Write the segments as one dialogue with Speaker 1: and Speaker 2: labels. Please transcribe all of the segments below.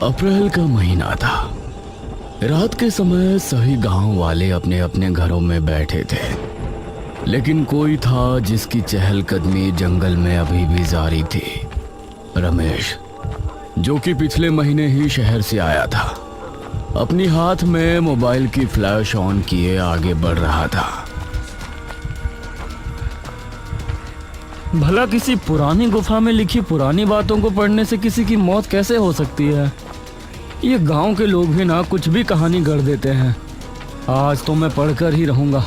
Speaker 1: अप्रैल का महीना था। रात के समय सभी गांव वाले अपने अपने घरों में बैठे थे, लेकिन कोई था जिसकी चहलकदमी जंगल में अभी भी जारी थी। रमेश, जो कि पिछले महीने ही शहर से आया था, अपनी हाथ में मोबाइल की फ्लैश ऑन किए आगे बढ़ रहा था।
Speaker 2: भला किसी पुरानी गुफा में लिखी पुरानी बातों को पढ़ने से किसी की मौत कैसे हो सकती है? ये गांव के लोग भी ना कुछ भी कहानी गढ़ देते हैं। आज तो मैं पढ़कर ही रहूंगा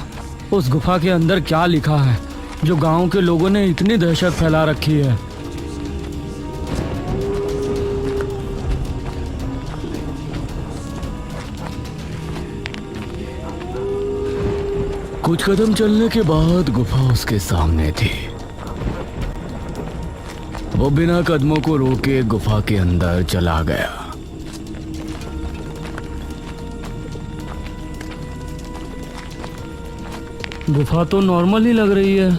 Speaker 2: उस गुफा के अंदर क्या लिखा है जो गांव के लोगों ने इतनी दहशत फैला रखी है।
Speaker 1: कुछ कदम चलने के बाद गुफा उसके सामने थी। वो बिना कदमों को रोके गुफा के अंदर चला गया।
Speaker 2: गुफा तो नॉर्मल ही लग रही है।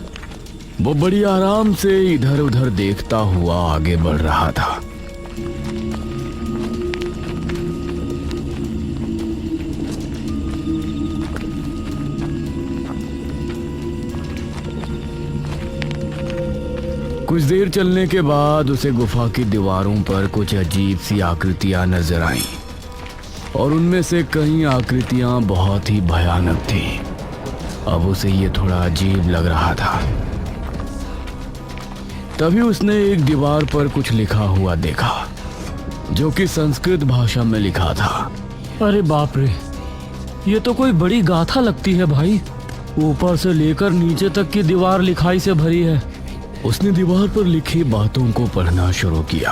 Speaker 1: वो बड़ी आराम से इधर उधर देखता हुआ आगे बढ़ रहा था। कुछ देर चलने के बाद उसे गुफा की दीवारों पर कुछ अजीब सी आकृतियां नजर आईं और उनमें से कई आकृतियां बहुत ही भयानक थीं। अब उसे ये थोड़ा अजीब लग रहा था। तभी उसने एक दीवार पर कुछ लिखा हुआ देखा, जो कि संस्कृत भाषा में लिखा था।
Speaker 2: अरे बाप रे, ये तो कोई बड़ी गाथा लगती है भाई। ऊपर से लेकर नीचे तक की दीवार लिखाई से भरी है।
Speaker 1: उसने दीवार पर लिखी बातों को पढ़ना शुरू किया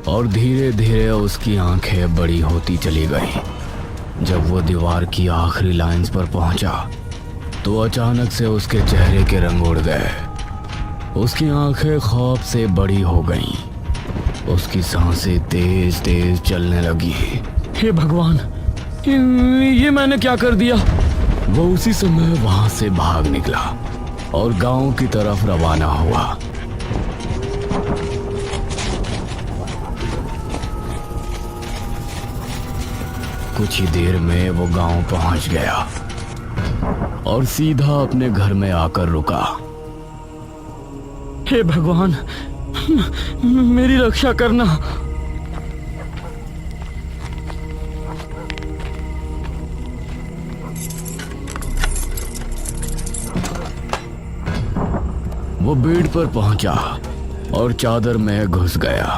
Speaker 1: और धीरे धीरे उसकी आंखें बड़ी होती चली गईं। जब वो दीवार की आखिरी लाइंस पर पहुंचा तो अचानक से उसके चेहरे के रंग उड़ गए। उसकी आंखें खौफ से बड़ी हो गईं। उसकी सांसें तेज तेज चलने लगी।
Speaker 2: हे भगवान, ये मैंने क्या कर दिया?
Speaker 1: वो उसी समय वहां से भाग निकला और गांव की तरफ रवाना हुआ। कुछ ही देर में वो गांव पहुंच गया और सीधा अपने घर में आकर रुका।
Speaker 2: हे भगवान, मेरी रक्षा करना।
Speaker 1: वो बेड पर पहुंचा और चादर में घुस गया।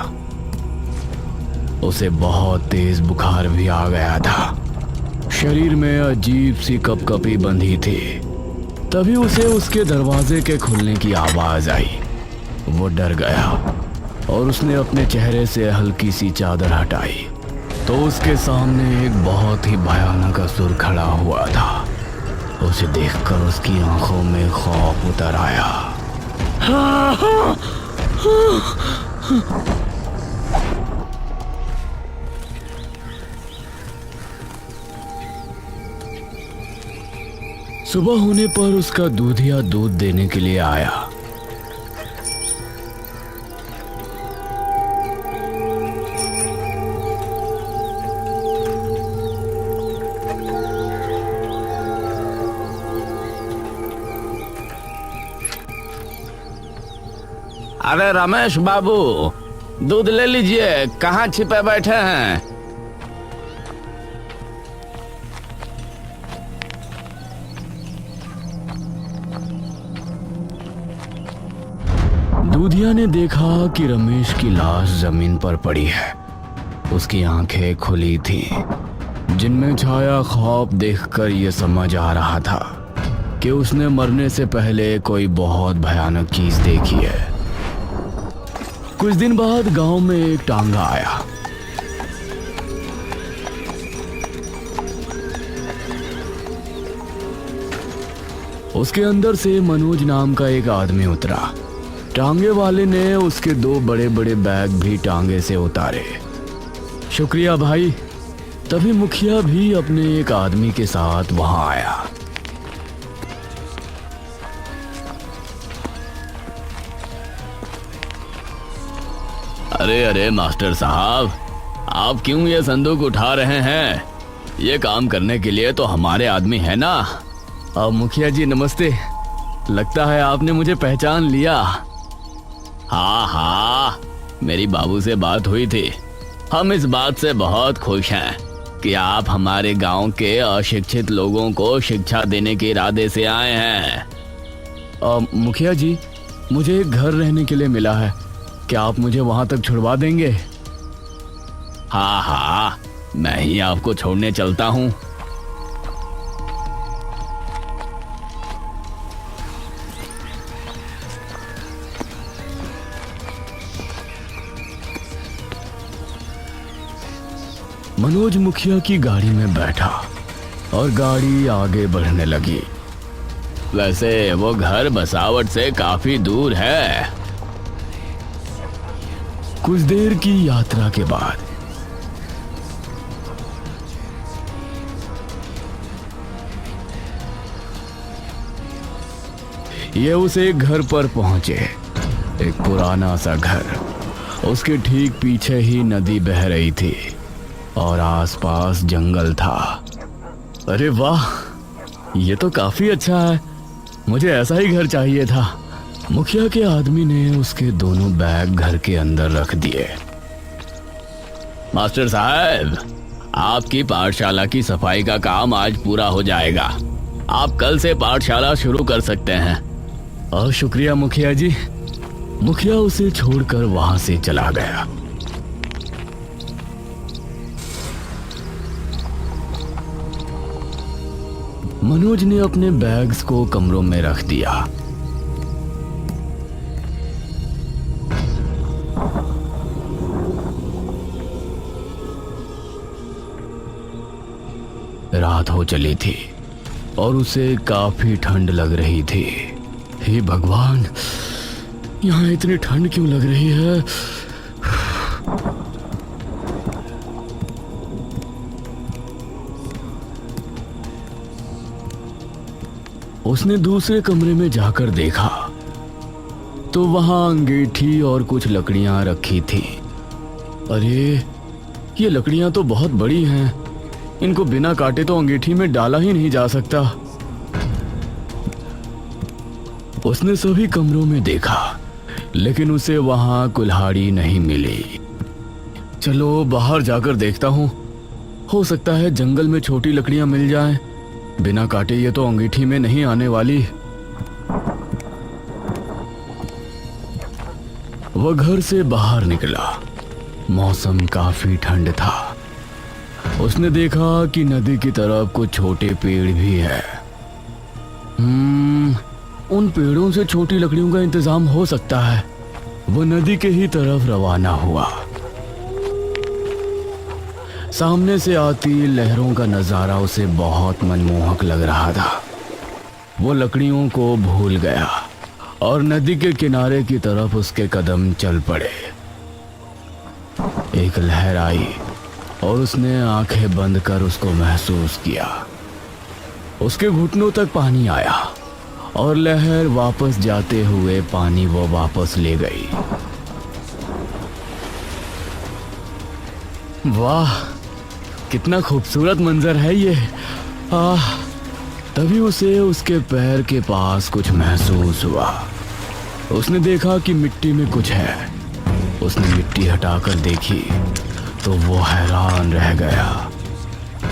Speaker 1: उसे बहुत तेज बुखार भी आ गया था। शरीर में अजीब सी कपकपी बंधी थी। तभी उसे उसके दरवाजे के खुलने की आवाज आई। वो डर गया और उसने अपने चेहरे से हल्की सी चादर हटाई तो उसके सामने एक बहुत ही भयानक असुर खड़ा हुआ था। उसे देखकर उसकी आंखों में खौफ उतर आया। सुबह होने पर उसका दूधिया दूध देने के लिए आया।
Speaker 3: अरे रमेश बाबू, दूध ले लीजिए। कहाँ छिपे बैठे हैं?
Speaker 1: दूधिया ने देखा कि रमेश की लाश जमीन पर पड़ी है। उसकी आंखें खुली थीं, जिनमें छाया खौफ देखकर यह समझ आ रहा था कि उसने मरने से पहले कोई बहुत भयानक चीज देखी है। कुछ दिन बाद गांव में एक टांगा आया। उसके अंदर से मनोज नाम का एक आदमी उतरा। टांगे वाले ने उसके 2 बड़े बड़े बैग भी टांगे से उतारे। शुक्रिया भाई। तभी मुखिया भी अपने एक आदमी के साथ वहां आया।
Speaker 3: अरे अरे मास्टर साहब,
Speaker 1: आप क्यों ये संदूक उठा रहे हैं? ये काम करने के लिए तो हमारे आदमी है ना।
Speaker 2: अब मुखिया जी नमस्ते, लगता है आपने मुझे पहचान लिया।
Speaker 1: हाँ हाँ, मेरी बाबू से बात हुई थी। हम इस बात से बहुत खुश हैं कि आप हमारे गांव के अशिक्षित लोगों को शिक्षा देने के इरादे से आए हैं।
Speaker 2: मुखिया जी, मुझे एक घर रहने के लिए मिला है, क्या आप मुझे वहां तक छुड़वा देंगे?
Speaker 1: हाँ हाँ, मैं ही आपको छोड़ने चलता हूँ।
Speaker 2: मनोज मुखिया की गाड़ी में बैठा और गाड़ी आगे बढ़ने लगी।
Speaker 1: वैसे वो घर बसावट से काफी दूर है।
Speaker 2: कुछ देर की यात्रा के बाद ये उस एक घर पर पहुंचे। एक पुराना सा घर, उसके ठीक पीछे ही नदी बह रही थी और आसपास जंगल था। अरे वाह, ये तो काफी अच्छा है, मुझे ऐसा ही घर चाहिए था। मुखिया के आदमी ने उसके दोनों बैग घर के अंदर रख दिए।
Speaker 1: मास्टर साहब, आपकी पाठशाला की सफाई का काम आज पूरा हो जाएगा। आप कल से पाठशाला शुरू कर सकते हैं।
Speaker 2: और शुक्रिया मुखिया जी। मुखिया उसे छोड़कर वहां से चला गया। मनोज ने अपने बैग्स को कमरों में रख दिया। रात हो चली थी और उसे काफी ठंड लग रही थी। हे भगवान, यहाँ इतनी ठंड क्यों लग रही है? उसने दूसरे कमरे में जाकर देखा तो वहां अंगीठी और कुछ लकड़ियां रखी थी। अरे, ये लकड़ियां तो बहुत बड़ी हैं, इनको बिना काटे तो अंगीठी में डाला ही नहीं जा सकता। उसने सभी कमरों में देखा, लेकिन उसे वहां कुल्हाड़ी नहीं मिली। चलो बाहर जाकर देखता हूँ, हो सकता है जंगल में छोटी लकड़ियां मिल जाएं। बिना काटे ये तो अंगीठी में नहीं आने वाली। वह घर से बाहर निकला। मौसम काफी ठंड था। उसने देखा कि नदी की तरफ कुछ छोटे पेड़ भी है। उन पेड़ों से छोटी लकड़ियों का इंतजाम हो सकता है। वो नदी के ही तरफ रवाना हुआ। सामने से आती लहरों का नजारा उसे बहुत मनमोहक लग रहा था। वो लकड़ियों को भूल गया और नदी के किनारे की तरफ उसके कदम चल पड़े। एक लहर आई और उसने आंखें बंद कर उसको महसूस किया। उसके घुटनों तक पानी आया और लहर वापस जाते हुए पानी वो वापस ले गई। वाह, कितना खूबसूरत मंजर है ये। तभी उसे उसके पैर के पास कुछ महसूस हुआ। उसने देखा कि मिट्टी में कुछ है। उसने मिट्टी हटाकर देखी तो वो हैरान रह गया।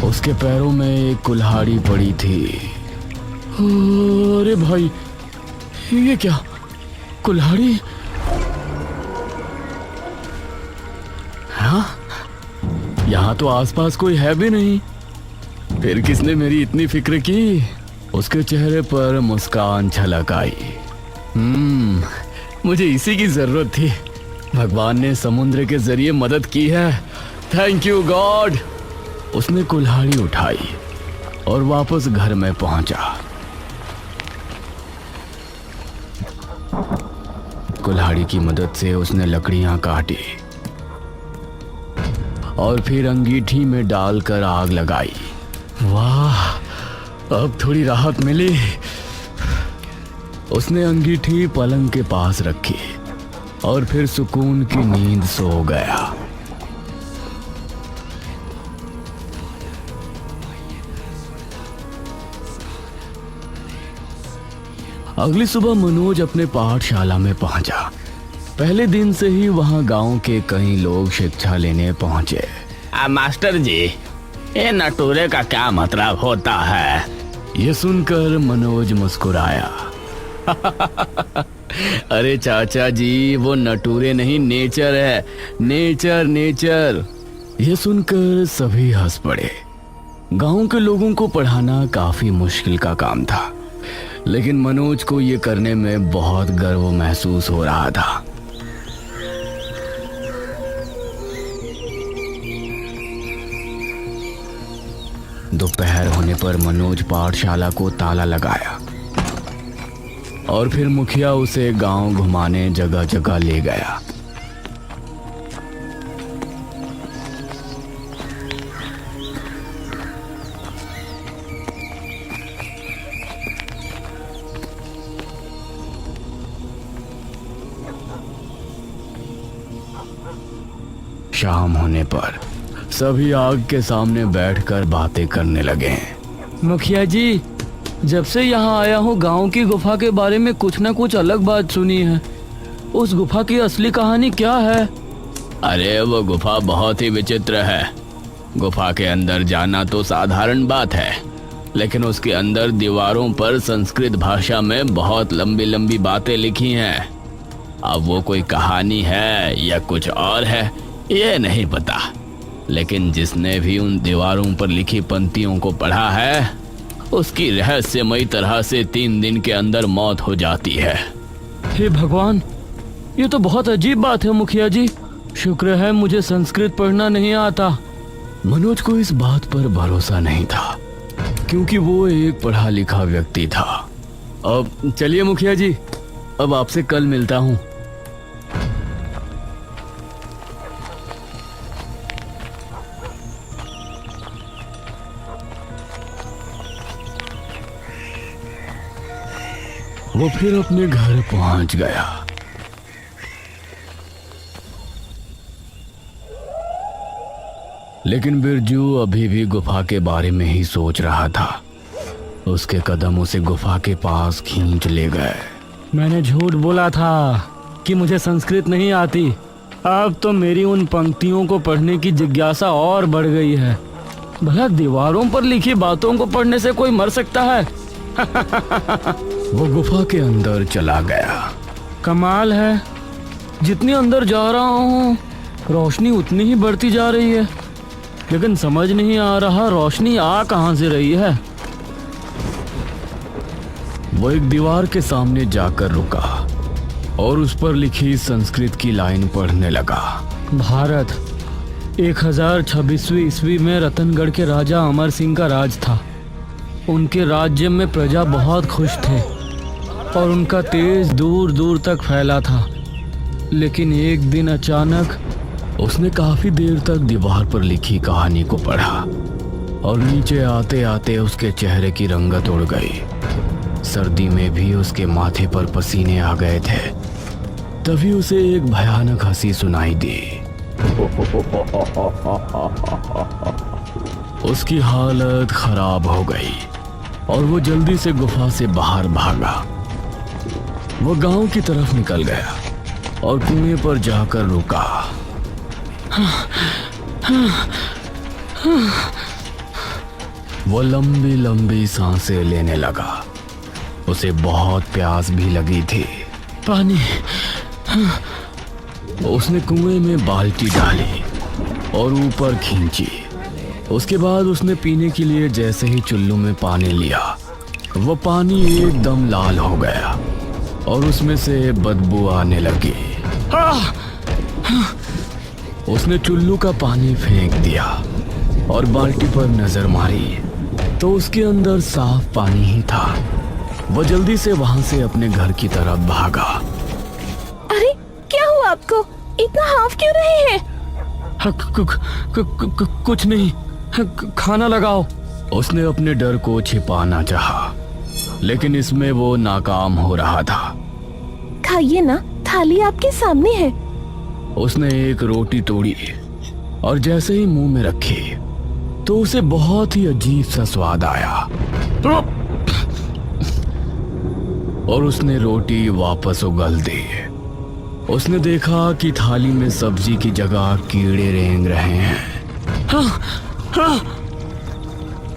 Speaker 2: उसके पैरों में एक कुल्हाड़ी पड़ी थी। अरे भाई, ये क्या? कुल्हाड़ी? हाँ, यहाँ तो आसपास कोई है भी नहीं। फिर किसने मेरी इतनी फिक्र की? उसके चेहरे पर मुस्कान छलक आई। मुझे इसी की जरूरत थी। भगवान ने समुद्र के जरिए मदद की है। Thank you God. उसने कुल्हाड़ी उठाई और वापस घर में पहुंचा। कुल्हाड़ी की मदद से उसने लकड़ियां काटी और फिर अंगीठी में डालकर आग लगाई। वाह, अब थोड़ी राहत मिली। उसने अंगीठी पलंग के पास रखी और फिर सुकून की नींद सो गया।
Speaker 1: अगली सुबह मनोज अपने पाठशाला में पहुंचा। पहले दिन से ही वहां गांव के कई लोग शिक्षा लेने पहुंचे।
Speaker 3: मास्टर जी, ये नटूरे का क्या मतलब होता है?
Speaker 1: ये सुनकर मनोज मुस्कुराया। अरे चाचा जी, वो नटूरे नहीं, नेचर है, नेचर नेचर। ये सुनकर सभी हंस पड़े। गांव के लोगों को पढ़ाना काफी मुश्किल का काम था, लेकिन मनोज को ये करने में बहुत गर्व महसूस हो रहा था। दोपहर होने पर मनोज पाठशाला को ताला लगाया और फिर मुखिया उसे गांव घुमाने जगह जगह ले गया। शाम होने पर सभी आग के सामने बैठकर बातें करने लगे।
Speaker 2: मुखिया जी, जब से यहाँ आया हूँ गांव की गुफा के बारे में कुछ न कुछ अलग बात सुनी है। उस गुफा की असली कहानी क्या है?
Speaker 3: अरे वो गुफा बहुत ही विचित्र है। गुफा के अंदर जाना तो साधारण बात है, लेकिन उसके अंदर दीवारों पर संस्कृत भाषा में बहुत लंबी लंबी बातें लिखी हैं। अब वो कोई कहानी है या कुछ और है, ये नहीं पता, लेकिन जिसने भी उन दीवारों पर लिखी पंक्तियों को पढ़ा है, उसकी रहस्यमयी तरह से 3 दिन के अंदर मौत हो जाती है।
Speaker 2: हे भगवान, ये तो बहुत अजीब बात है मुखिया जी। शुक्र है मुझे संस्कृत पढ़ना नहीं आता।
Speaker 1: मनोज को इस बात पर भरोसा नहीं था, क्योंकि वो एक पढ़ा लिखा व्यक्ति था।
Speaker 2: अब चलिए मुखिया जी, अब आपसे कल मिलता हूँ।
Speaker 1: वो फिर अपने घर पहुंच गया। लेकिन बिरजू अभी भी गुफा के बारे में ही सोच रहा था। उसके कदम उसे गुफा के पास खींच ले गए।
Speaker 2: मैंने झूठ बोला था कि मुझे संस्कृत नहीं आती। अब तो मेरी उन पंक्तियों को पढ़ने की जिज्ञासा और बढ़ गई है। भला दीवारों पर लिखी बातों को पढ़ने से कोई मर सकता है?
Speaker 1: वो गुफा के अंदर चला गया।
Speaker 2: कमाल है, जितनी अंदर जा रहा हूँ रोशनी उतनी ही बढ़ती जा रही है, लेकिन समझ नहीं आ रहा रोशनी आ कहाँ से रही है।
Speaker 1: वो एक दीवार के सामने जाकर रुका और उस पर लिखी संस्कृत की लाइन पढ़ने लगा।
Speaker 2: भारत 1026वीं ईस्वी में रतनगढ़ के राजा अमर सिंह का राज था। उनके राज्य में प्रजा बहुत खुश थे और उनका तेज दूर दूर तक फैला था। लेकिन एक दिन अचानक
Speaker 1: उसने काफी देर तक दीवार पर लिखी कहानी को पढ़ा और नीचे आते आते उसके चेहरे की रंगत उड़ गई। सर्दी में भी उसके माथे पर पसीने आ गए थे। तभी उसे एक भयानक हंसी सुनाई दी। उसकी हालत खराब हो गई और वो जल्दी से गुफा से बाहर भागा। वो गांव की तरफ निकल गया और कुएं पर जाकर रुका। वो लंबी लंबी सांसें लेने लगा। उसे बहुत प्यास भी लगी थी।
Speaker 2: पानी।
Speaker 1: उसने कुएं में बाल्टी डाली और ऊपर खींची। उसके बाद उसने पीने के लिए जैसे ही चुल्लू में पानी लिया, वो पानी एकदम लाल हो गया और उसमें से बदबू आने लगी। उसने चुल्लू का पानी फेंक दिया और बाल्टी पर नजर मारी तो उसके अंदर साफ पानी ही था। वो जल्दी से वहां से अपने घर की तरफ भागा।
Speaker 4: अरे क्या हुआ आपको? इतना हाफ क्यों रहे हैं?
Speaker 2: कुछ नहीं, खाना लगाओ।
Speaker 1: उसने अपने डर को छिपाना चाहा, लेकिन इसमें वो नाकाम हो रहा था।
Speaker 4: खाइए ना, थाली आपके सामने है।
Speaker 1: उसने एक रोटी तोड़ी और जैसे ही मुंह में रखी तो उसे बहुत ही अजीब सा स्वाद आया। और उसने रोटी वापस उगल दी। उसने देखा कि थाली में सब्जी की जगह कीड़े रेंग रहे हैं।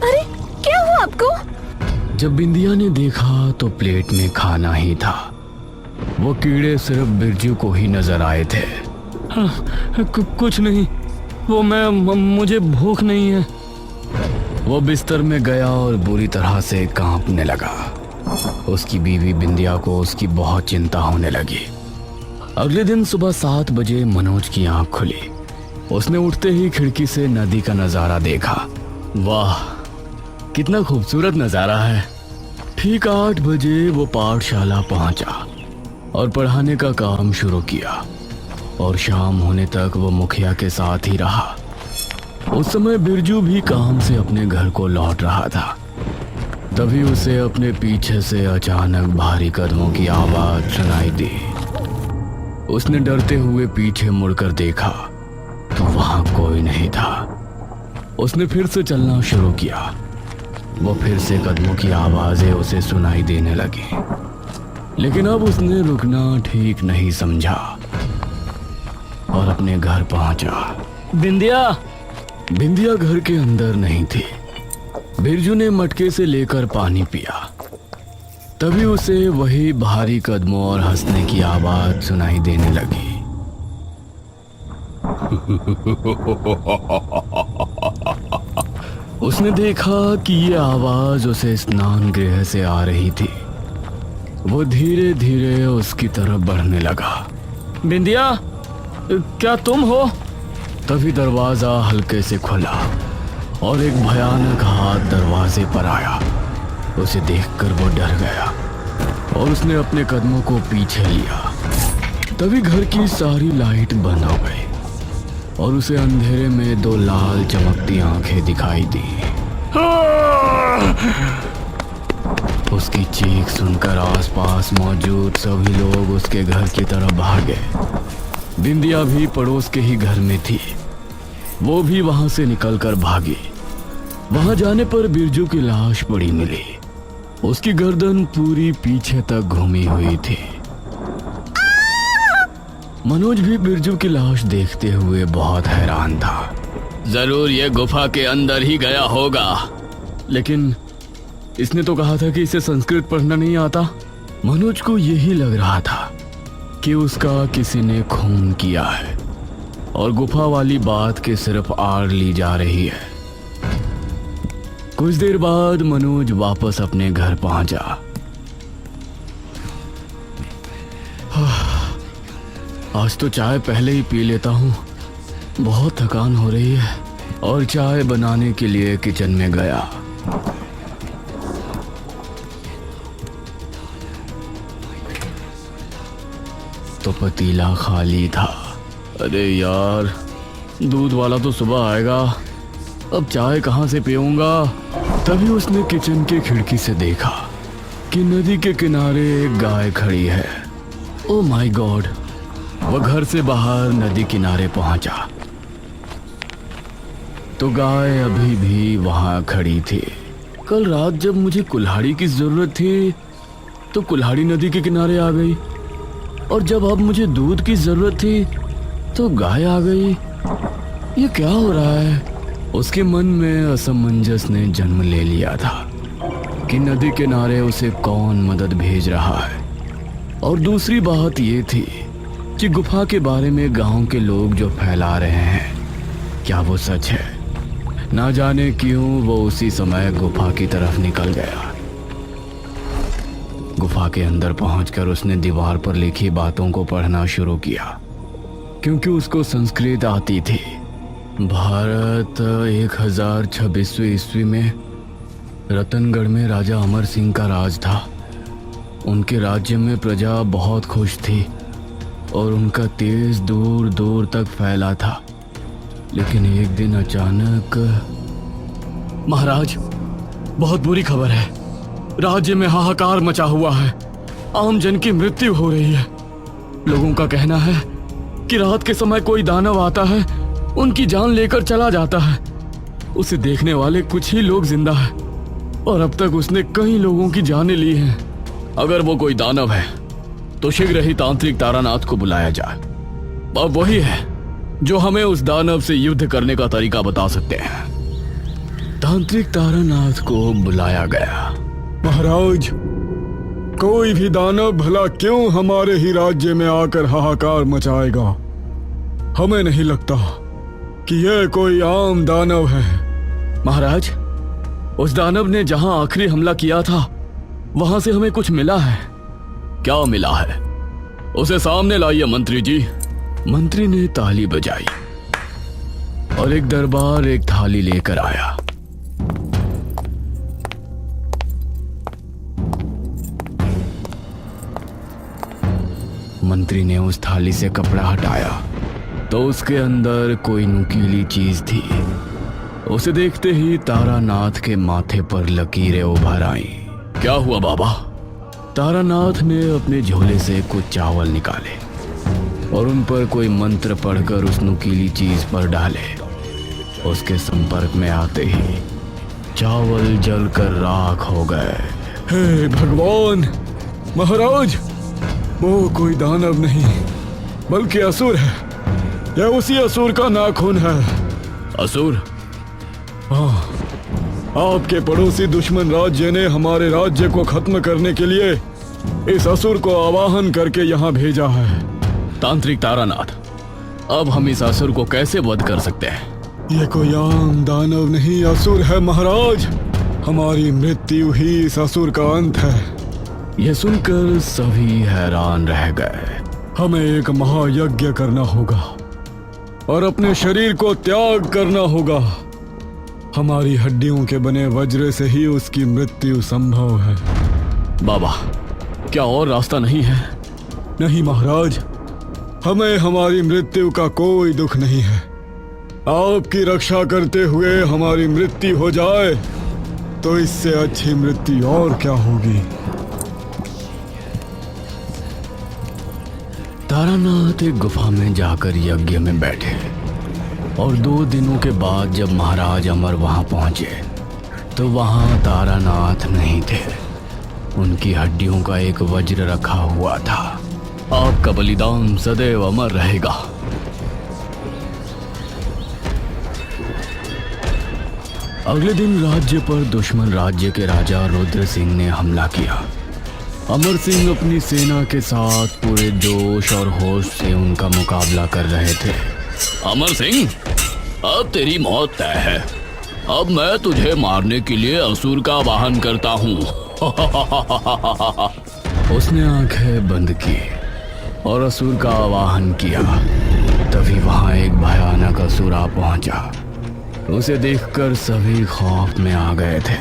Speaker 4: अरे क्या हुआ आपको?
Speaker 1: जब बिंदिया ने देखा तो प्लेट में खाना ही था। वो कीड़े सिर्फ बिरजू को ही नजर आए थे।
Speaker 2: कुछ नहीं, वो मुझे भूख नहीं है।
Speaker 1: वो बिस्तर में गया और बुरी तरह से कांपने लगा। उसकी बीवी बिंदिया को उसकी बहुत चिंता होने लगी। अगले दिन सुबह 7 बजे मनोज की आंख खुली। उसने उठते ही खिड़की से नदी का नजारा देखा। वाह, कितना खूबसूरत नजारा है। ठीक 8 बजे वो पाठशाला पहुंचा और पढ़ाने का काम शुरू किया और शाम होने तक वो मुखिया के साथ ही रहा। उस समय बिरजू भी काम से अपने घर को लौट रहा था। तभी उसे अपने पीछे से अचानक भारी कदमों की आवाज सुनाई दी। उसने डरते हुए पीछे मुड़कर देखा तो वहां कोई नहीं था। उसने फिर से चलना शुरू किया। वो फिर से कदमों की आवाजें उसे सुनाई देने लगी, लेकिन अब उसने रुकना ठीक नहीं समझा और अपने घर पहुंचा। बिंदिया घर के अंदर नहीं थी। बिरजू ने मटके से लेकर पानी पिया। तभी उसे वही भारी कदमों और हंसने की आवाज सुनाई देने लगी। उसने देखा कि ये आवाज उसे स्नान गृह से आ रही थी। वो धीरे धीरे उसकी तरफ बढ़ने लगा।
Speaker 2: बिंदिया, क्या तुम हो?
Speaker 1: तभी दरवाजा हल्के से खुला और एक भयानक हाथ दरवाजे पर आया। उसे देखकर वो डर गया और उसने अपने कदमों को पीछे लिया। तभी घर की सारी लाइट बंद हो गई और उसे अंधेरे में 2 लाल चमकती आंखें दिखाई दी। उसकी चीख सुनकर आसपास मौजूद सभी लोग उसके घर की तरफ भागे। बिंदिया भी पड़ोस के ही घर में थी। वो भी वहां से निकलकर भागी। वहां जाने पर बिरजू की लाश पड़ी मिली। उसकी गर्दन पूरी पीछे तक घूमी हुई थी। मनोज भी बिरजू की लाश देखते हुए बहुत हैरान था।
Speaker 3: जरूर ये गुफा के अंदर ही गया होगा।
Speaker 1: लेकिन इसने तो कहा था कि इसे संस्कृत पढ़ना नहीं आता। मनोज को यही लग रहा था कि उसका किसी ने खून किया है और गुफा वाली बात के सिर्फ आड़ ली जा रही है। कुछ देर बाद मनोज वापस अपने घर पहुंचा। आज तो चाय पहले ही पी लेता हूँ, बहुत थकान हो रही है। और चाय बनाने के लिए किचन में गया। तो पतीला खाली था। अरे यार, दूध वाला तो सुबह आएगा, अब चाय कहाँ से पीऊंगा। तभी उसने किचन की खिड़की से देखा कि नदी के किनारे एक गाय खड़ी है। Oh my God! वह घर से बाहर नदी किनारे पहुंचा तो गाय अभी भी वहां खड़ी थी। कल रात जब मुझे कुल्हाड़ी की जरूरत थी तो कुल्हाड़ी नदी के किनारे आ गई, और जब अब मुझे दूध की जरूरत थी तो गाय आ गई। ये क्या हो रहा है? उसके मन में असमंजस ने जन्म ले लिया था कि नदी किनारे उसे कौन मदद भेज रहा है। और दूसरी बात ये थी कि गुफा के बारे में गांव के लोग जो फैला रहे हैं, क्या वो सच है? ना जाने क्यों वो उसी समय गुफा की तरफ निकल गया। गुफा के अंदर पहुंचकर उसने दीवार पर लिखी बातों को पढ़ना शुरू किया, क्योंकि उसको संस्कृत आती थी। भारत 1026वीं ईस्वी में रतनगढ़ में राजा अमर सिंह का राज था। उनके राज्य में प्रजा बहुत खुश थी और उनका तेज दूर दूर तक फैला था। लेकिन एक दिन अचानक, महाराज, बहुत बुरी खबर है। राज्य में हाहाकार मचा हुआ है। आम जन की मृत्यु हो रही है। लोगों का कहना है कि रात के समय कोई दानव आता है, उनकी जान लेकर चला जाता है। उसे देखने वाले कुछ ही लोग जिंदा हैं और अब तक उसने कई लोगों की जानें ली हैं। अगर वो कोई दानव है तो शीघ्र ही तांत्रिक तारानाथ को बुलाया जाए। अब वही है जो हमें उस दानव से युद्ध करने का तरीका बता सकते हैं। तांत्रिक तारानाथ को बुलाया गया।
Speaker 5: महाराज, कोई भी दानव भला क्यों हमारे ही राज्य में आकर हाहाकार मचाएगा? हमें नहीं लगता कि यह कोई आम दानव है।
Speaker 1: महाराज, उस दानव ने जहां आखिरी हमला किया था वहां से हमें कुछ मिला है। क्या मिला है? उसे सामने लाइए मंत्री जी। मंत्री ने ताली बजाई और एक दरबार एक थाली लेकर आया। मंत्री ने उस थाली से कपड़ा हटाया तो उसके अंदर कोई नुकीली चीज थी। उसे देखते ही तारानाथ के माथे पर लकीरें उभर आईं। क्या हुआ बाबा? तारानाथ ने अपने झोले से कुछ चावल निकाले और उन पर कोई मंत्र पढ़कर उस नुकीली चीज पर डाले। उसके संपर्क में आते ही चावल जलकर राख हो गए।
Speaker 5: हे भगवान! महाराज, वो कोई दानव नहीं बल्कि असुर है। यह उसी असुर का नाखून है।
Speaker 1: असुर?
Speaker 5: हाँ, आपके पड़ोसी दुश्मन राज्य ने हमारे राज्य को खत्म करने के लिए इस असुर को आवाहन करके यहाँ भेजा है।
Speaker 1: तांत्रिक तारानाथ, अब हम इस असुर को कैसे वध कर सकते हैं?
Speaker 5: ये कोई आम दानव नहीं, असुर है महाराज। हमारी मृत्यु ही इस असुर का अंत है।
Speaker 1: यह सुनकर सभी हैरान रह गए।
Speaker 5: हमें एक महायज्ञ करना होगा और अपने शरीर को त्याग करना होगा। हमारी हड्डियों के बने वज्र से ही उसकी मृत्यु संभव है।
Speaker 1: बाबा, क्या और रास्ता नहीं है?
Speaker 5: नहीं महाराज, हमें हमारी मृत्यु का कोई दुख नहीं है। आपकी रक्षा करते हुए हमारी मृत्यु हो जाए तो इससे अच्छी मृत्यु और क्या होगी।
Speaker 1: तारानाथ एक गुफा में जाकर यज्ञ में बैठे और 2 दिनों के बाद जब महाराज अमर वहां पहुंचे तो वहां तारानाथ नहीं थे। उनकी हड्डियों का एक वज्र रखा हुआ था। आपका बलिदान सदैव अमर रहेगा। अगले दिन राज्य पर दुश्मन राज्य के राजा रुद्र सिंह ने हमला किया। अमर सिंह अपनी सेना के साथ पूरे जोश और होश से उनका मुकाबला कर रहे थे। अमर सिंह, अब तेरी मौत तय है। अब मैं तुझे मारने के लिए असुर का आवाहन करता हूँ। उसने आंखें बंद की और असुर का आवाहन किया। तभी वहां एक भयानक असुर आ पहुंचा। उसे देखकर सभी खौफ में आ गए थे,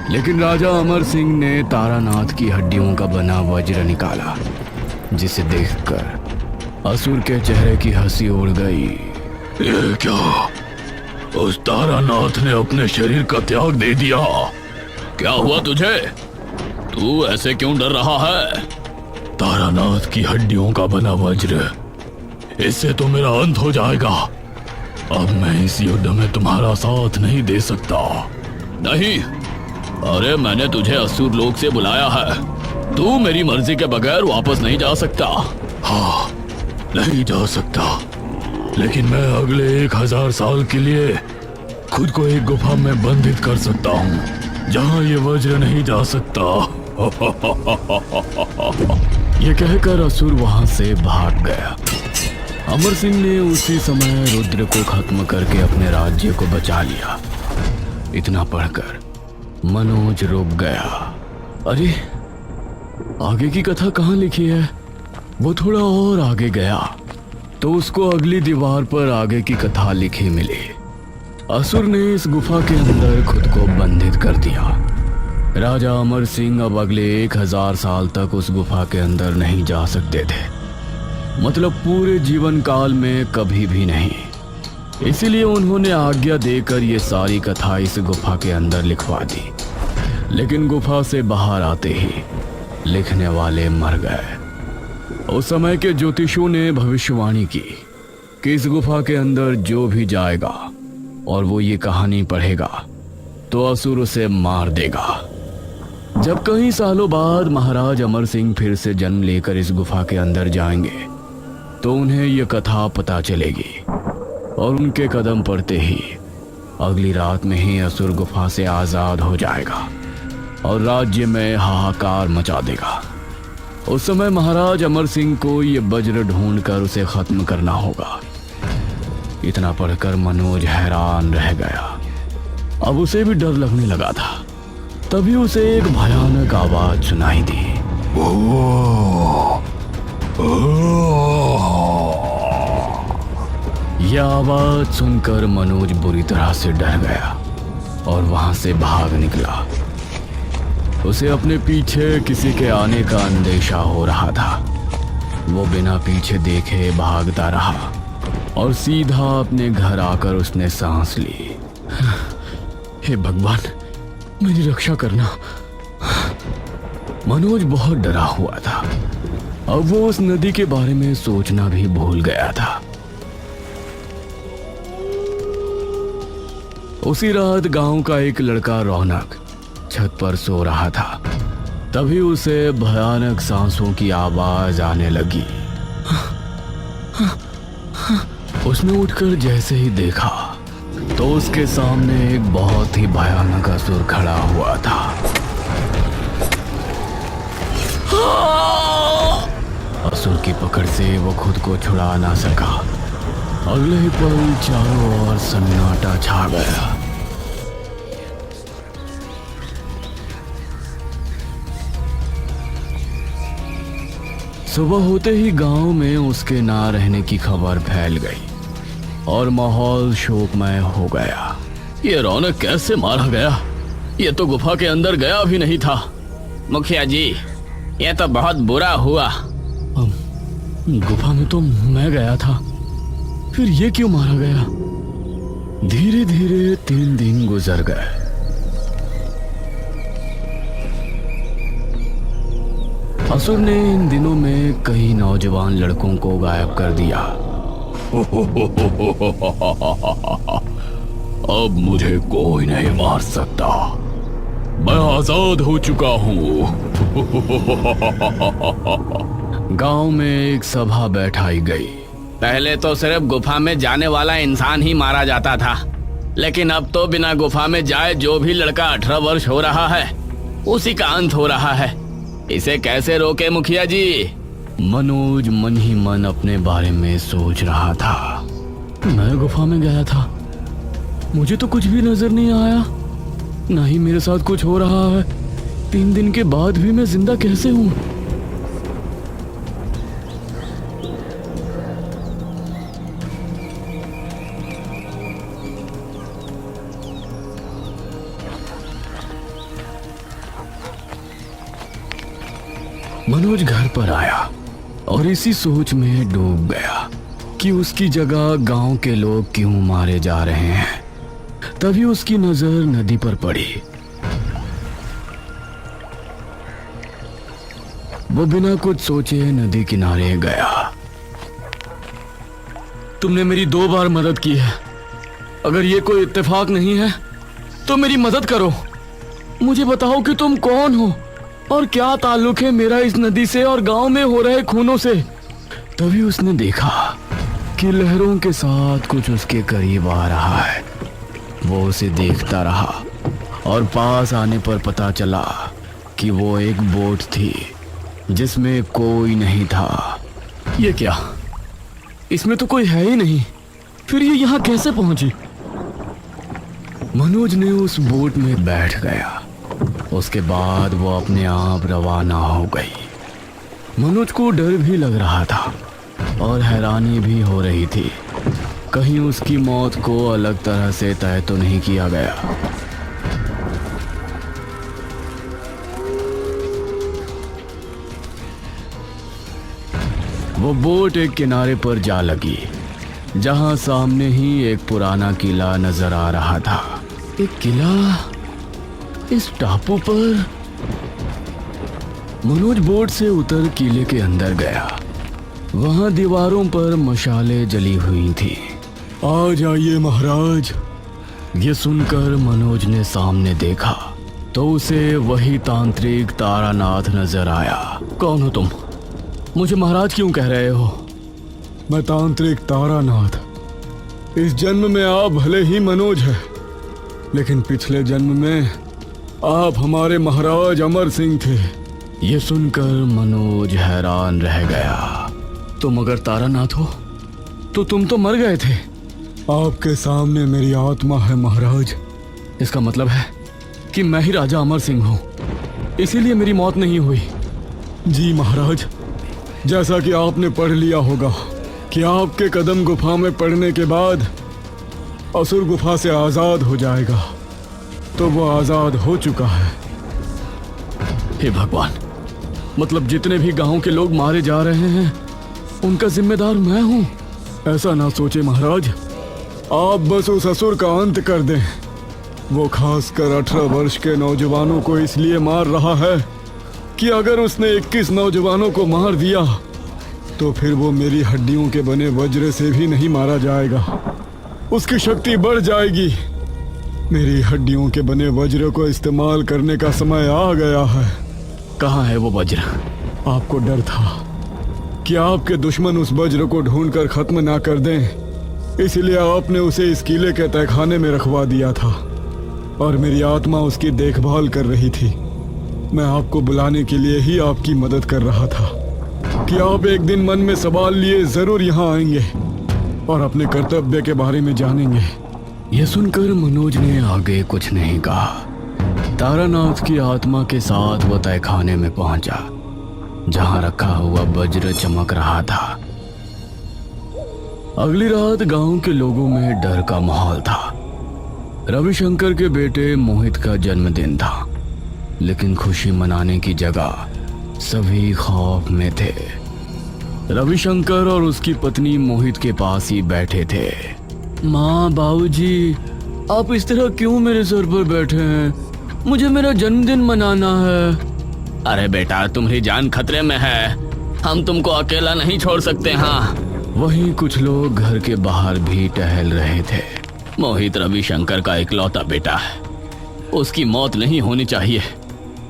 Speaker 1: लेकिन राजा अमर सिंह ने तारानाथ की हड्डियों का बना वज्र निकाला, जिसे देखकर असुर के चेहरे की हंसी उड़ गई। ये क्या? उस तारानाथ ने अपने शरीर का त्याग दे दिया। क्या हुआ तुझे? तू ऐसे क्यों डर रहा है? तारानाथ की हड्डियों का बना वज्र, इससे तो मेरा अंत हो जाएगा। अब मैं इस युद्ध में तुम्हारा साथ नहीं दे सकता। नहीं, अरे मैंने तुझे असुर लोक से बुलाया है। तू मेरी मर्जी के बगैर वापस नहीं जा सकता। हाँ, नहीं जा सकता, लेकिन मैं अगले 1000 साल के लिए खुद को एक गुफा में बंधित कर सकता हूँ, जहाँ ये वज्र नहीं जा सकता। ये कहकर असुर वहां से भाग गया। अमर सिंह ने उसी समय रुद्र को खत्म करके अपने राज्य को बचा लिया। इतना पढ़कर मनोज रुक गया। अरे, आगे की कथा कहाँ लिखी है? वो थोड़ा और आगे गया तो उसको अगली दीवार पर आगे की कथा लिखी मिली। असुर ने इस गुफा के अंदर खुद को बंधित कर दिया। राजा अमर सिंह अब अगले 1000 साल तक उस गुफा के अंदर नहीं जा सकते थे, मतलब पूरे जीवन काल में कभी भी नहीं। इसीलिए उन्होंने आज्ञा देकर ये सारी कथा इस गुफा के अंदर लिखवा दी। लेकिन गुफा से बाहर आते ही लिखने वाले मर गए। उस समय के ज्योतिषों ने भविष्यवाणी की कि इस गुफा के अंदर जो भी जाएगा और वो ये कहानी पढ़ेगा तो असुर उसे मार देगा। जब कई सालों बाद महाराज अमर सिंह फिर से जन्म लेकर इस गुफा के अंदर जाएंगे तो उन्हें यह कथा पता चलेगी और उनके कदम पड़ते ही अगली रात में ही असुर गुफा से आजाद हो जाएगा और राज्य में हाहाकार मचा देगा। उस समय महाराज अमर सिंह को ये वज्र ढूंढकर उसे खत्म करना होगा। इतना पढ़कर मनोज हैरान रह गया। अब उसे भी डर लगने लगा था। तभी उसे एक भयानक आवाज सुनाई दी। यह आवाज सुनकर मनोज बुरी तरह से डर गया और वहां से भाग निकला। उसे अपने पीछे किसी के आने का अंदेशा हो रहा था। वो बिना पीछे देखे भागता रहा और सीधा अपने घर आकर उसने सांस ली। हे भगवान, मेरी रक्षा करना। मनोज बहुत डरा हुआ था। अब वो उस नदी के बारे में सोचना भी भूल गया था। उसी रात गांव का एक लड़का रौनक छत पर सो रहा था। तभी उसे भयानक सांसों की आवाज आने लगी। उसने उठकर जैसे ही देखा तो उसके सामने एक बहुत ही भयानक असुर खड़ा हुआ था। असुर की पकड़ से वो खुद को छुड़ा ना सका। अगले ही पल चारों ओर सन्नाटा छा गया। सुबह होते ही गांव में उसके ना रहने की खबर फैल गई और माहौल शोकमय हो गया।
Speaker 3: ये रौनक कैसे मारा गया? ये तो गुफा के अंदर गया भी नहीं था। मुखिया जी, ये तो बहुत बुरा हुआ।
Speaker 1: गुफा में तो मैं गया था, फिर ये क्यों मारा गया? धीरे धीरे 3 दिन गुजर गए। असुर ने इन दिनों में कई नौजवान लड़कों को गायब कर दिया।
Speaker 3: अब मुझे कोई नहीं मार सकता, मैं आजाद हो चुका हूँ।
Speaker 1: गांव में एक सभा बैठाई गई।
Speaker 3: पहले तो सिर्फ गुफा में जाने वाला इंसान ही मारा जाता था, लेकिन अब तो बिना गुफा में जाए जो भी लड़का 18 वर्ष हो रहा है उसी का अंत हो रहा है। इसे कैसे रोके मुखिया जी?
Speaker 1: मनोज मन ही मन अपने बारे में सोच रहा था। मैं गुफा में गया था, मुझे तो कुछ भी नजर नहीं आया, ना ही मेरे साथ कुछ हो रहा है। 3 दिन के बाद भी मैं जिंदा कैसे हूं? मनोज घर पर आया और इसी सोच में डूब गया कि उसकी जगह गांव के लोग क्यों मारे जा रहे हैं। तभी उसकी नजर नदी पर पड़ी। वो बिना कुछ सोचे नदी किनारे गया। तुमने मेरी 2 बार मदद की है, अगर ये कोई इत्तेफाक नहीं है तो मेरी मदद करो। मुझे बताओ कि तुम कौन हो और क्या ताल्लुक है मेरा इस नदी से और गांव में हो रहे खूनों से। तभी उसने देखा कि लहरों के साथ कुछ उसके करीब आ रहा है। वो उसे देखता रहा और पास आने पर पता चला कि वो एक बोट थी जिसमें कोई नहीं था। ये क्या? इसमें तो कोई है ही नहीं, फिर ये यहाँ कैसे पहुंची? मनोज ने उस बोट में बैठ गया। उसके बाद वो अपने आप रवाना हो गई। मनोज को डर भी लग रहा था और हैरानी भी हो रही थी, कहीं उसकी मौत को अलग तरह से तय तो नहीं किया गया। वो बोट एक किनारे पर जा लगी, जहां सामने ही एक पुराना किला नजर आ रहा था। एक किला इस टापू पर? मनोज बोट से उतर किले के अंदर गया। वहां दीवारों पर मशालें जली हुई थी।
Speaker 5: आ जाइए महाराज।
Speaker 1: ये सुनकर मनोज ने सामने देखा तो उसे वही तांत्रिक तारानाथ नजर आया। कौन हो तुम? मुझे महाराज क्यों कह रहे हो?
Speaker 5: मैं तांत्रिक तारानाथ। इस जन्म में आप भले ही मनोज हैं, लेकिन पिछले जन्म में आप हमारे महाराज अमर सिंह थे।
Speaker 1: ये सुनकर मनोज हैरान रह गया। तुम अगर तारानाथ हो तो तुम तो मर गए थे।
Speaker 5: आपके सामने मेरी आत्मा है महाराज।
Speaker 1: इसका मतलब है कि मैं ही राजा अमर सिंह हूँ, इसीलिए मेरी मौत नहीं हुई।
Speaker 5: जी महाराज, जैसा कि आपने पढ़ लिया होगा कि आपके कदम गुफा में पड़ने के बाद असुर गुफा से आजाद हो जाएगा, तो वो आजाद हो चुका है।
Speaker 1: हे भगवान, मतलब जितने भी गांव के लोग मारे जा रहे हैं उनका जिम्मेदार मैं हूँ?
Speaker 5: ऐसा ना सोचे महाराज, आप बस उस असुर का अंत कर दें। वो खासकर 18 वर्ष के नौजवानों को इसलिए मार रहा है कि अगर उसने 21 नौजवानों को मार दिया तो फिर वो मेरी हड्डियों के बने वज्र से भी नहीं मारा जाएगा। उसकी शक्ति बढ़ जाएगी। मेरी हड्डियों के बने वज्र को इस्तेमाल करने का समय आ गया है।
Speaker 1: कहाँ है वो वज्र?
Speaker 5: आपको डर था कि आपके दुश्मन उस वज्र को ढूंढकर खत्म ना कर दें, इसलिए आपने उसे इस किले के तहखाने में रखवा दिया था और मेरी आत्मा उसकी देखभाल कर रही थी। मैं आपको बुलाने के लिए ही आपकी मदद कर रहा था कि आप एक दिन मन में सवाल लिए जरूर यहाँ आएंगे और अपने कर्तव्य के बारे में जानेंगे।
Speaker 1: यह सुनकर मनोज ने आगे कुछ नहीं कहा। तारानाथ की आत्मा के साथ वह तहखाने में पहुंचा जहां रखा हुआ वज्र चमक रहा था। अगली रात गांव के लोगों में डर का माहौल था। रविशंकर के बेटे मोहित का जन्मदिन था, लेकिन खुशी मनाने की जगह सभी खौफ में थे। रविशंकर और उसकी पत्नी मोहित के पास ही बैठे थे।
Speaker 2: माँ, बाबूजी, आप इस तरह क्यों मेरे सर पर बैठे हैं? मुझे मेरा जन्मदिन मनाना है।
Speaker 3: अरे बेटा, तुम्हारी जान खतरे में है, हम तुमको अकेला नहीं छोड़ सकते। हाँ,
Speaker 1: वहीं कुछ लोग घर के बाहर भी टहल रहे थे।
Speaker 3: मोहित रविशंकर का इकलौता बेटा है, उसकी मौत नहीं होनी चाहिए।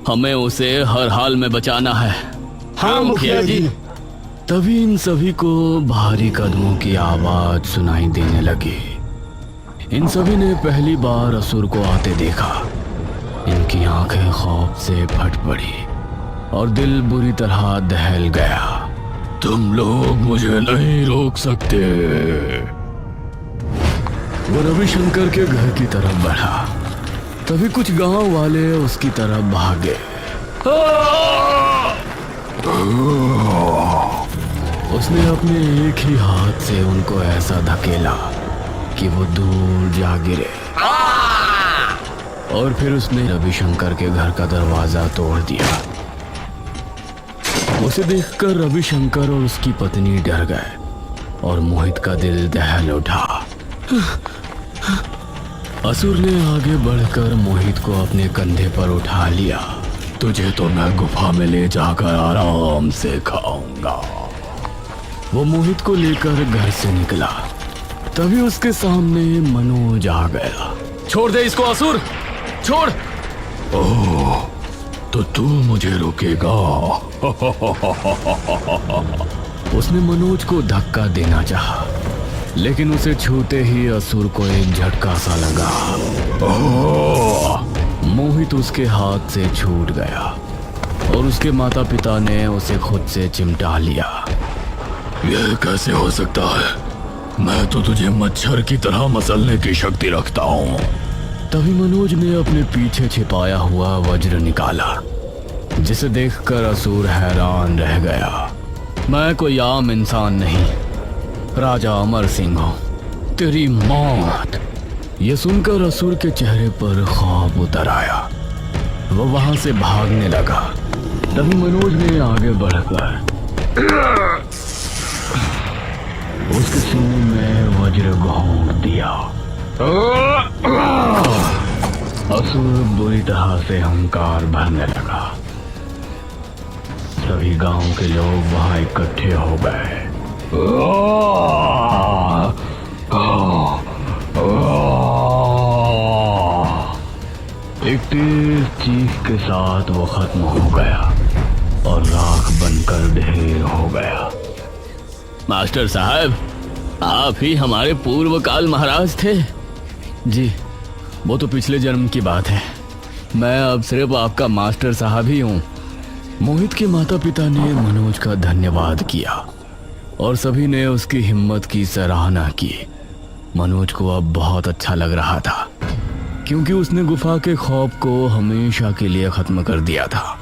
Speaker 3: हमें उसे हर हाल में बचाना है।
Speaker 5: हाँ मुखिया जी।
Speaker 1: तभी इन सभी को भारी कदमों की आवाज सुनाई देने लगी। इन सभी ने पहली बार असुर को आते देखा। इनकी आंखें खौफ से फट पड़ी और दिल बुरी तरह दहल गया। तुम लोग मुझे नहीं रोक सकते। वो रविशंकर के घर की तरफ बढ़ा। तभी कुछ गांव वाले उसकी तरफ भागे। उसने अपने एक ही हाथ से उनको ऐसा धकेला कि वो दूर जा गिरे और फिर उसने रविशंकर के घर का दरवाजा तोड़ दिया। उसे देखकर रविशंकर और उसकी पत्नी डर गए और मोहित का दिल दहल उठा। असुर ने आगे बढ़कर मोहित को अपने कंधे पर उठा लिया। तुझे तो मैं गुफा में ले जाकर आराम से खाऊंगा। वो मोहित को लेकर घर से निकला। तभी उसके सामने मनोज आ गया।
Speaker 2: छोड़ दे इसको असुर, छोड़।
Speaker 1: ओह, तो तू मुझे रोकेगा? उसने मनोज को धक्का देना चाहा, लेकिन उसे छूते ही असुर को एक झटका सा लगा। मोहित उसके हाथ से छूट गया और उसके माता पिता ने उसे खुद से चिमटा लिया। यह कैसे हो सकता है? मैं तो तुझे मच्छर की तरह मसलने की शक्ति रखता हूँ। तभी मनोज ने अपने पीछे छिपाया हुआ वज्र निकाला, जिसे देखकर असुर हैरान रह गया। मैं कोई आम इंसान नहीं, राजा अमर सिंह हूँ। तेरी मौत। यह सुनकर असुर के चेहरे पर खौफ उतर आया। वो वहां से भागने लगा। तभी मनोज ने आगे बढ़कर उसके सीने में वज्र घोंप दिया। असुर बुरी तरह से अहंकार भरने लगा। सभी गांव के लोग वहां इकट्ठे हो गए। एक तेज चीख के साथ वो खत्म हो गया और राख बनकर ढेर हो गया।
Speaker 3: मास्टर साहब, आप ही हमारे पूर्व काल महाराज थे।
Speaker 1: जी, वो तो पिछले जन्म की बात है। मैं अब सिर्फ आपका मास्टर साहब ही हूँ। मोहित के माता पिता ने मनोज का धन्यवाद किया और सभी ने उसकी हिम्मत की सराहना की। मनोज को अब बहुत अच्छा लग रहा था क्योंकि उसने गुफा के खौफ को हमेशा के लिए खत्म कर दिया था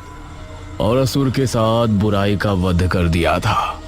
Speaker 1: और असुर के साथ बुराई का वध कर दिया था।